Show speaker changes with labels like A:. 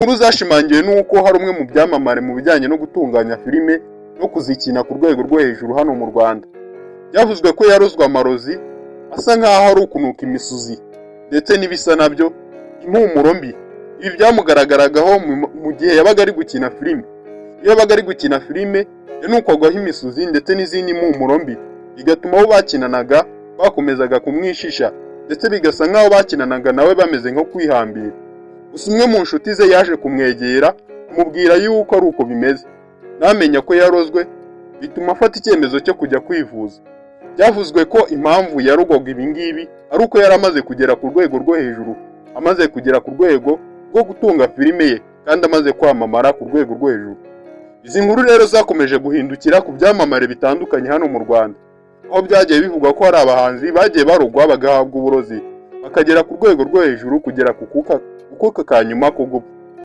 A: Inkuru zashimangiwe n'uko hari umwe mu byamamare mu bijyanye no gutunganya filime no kuzikina ku rwego rwo hejuru hano mu Rwanda. Byavuzwe ko yarozwe amarozi asa nk'aho ari ukunuka imisuzi ndetse n'ibisa nabyo, impumuro mbi. Ibi byamugaragaragaho mu gihe yabaga ari gukina filime. Iyo yabaga ari gukina filime yanukwagaho imisuzi ndetse n'izindi mpumuro mbi, bigatuma abo bakinanaga bakomezaga kumwishisha ndetse bigasa nk'aho bakinanaga nawe bameze nko kwihambira. Gusa umwe mu nshuti ze yaje kumwegera amubwira yuko ari uko bimeze, ntamenya ko yarozwe, bituma afata icyemezo cyo kujya kwivuza. Byavuzwe ko impamvu yarogwaga ibi ngibi ari uko yari amaze kugera ku rwego rwo hejuru, amaze kugera ku rwego rwo gutunga filime ye kandi amaze kwamamara ku rwego rwo hejuru. Izi nkuru rero zakomeje guhindukira ku byamamare bitandukanye hano mu Rwanda, aho byagiye bivugwa ko hari abahanzi bagiye barogwa bagahabwa uburozi bakagera ku rwego rwo hejuru kugera ku kuka ka nyuma ko gupfa.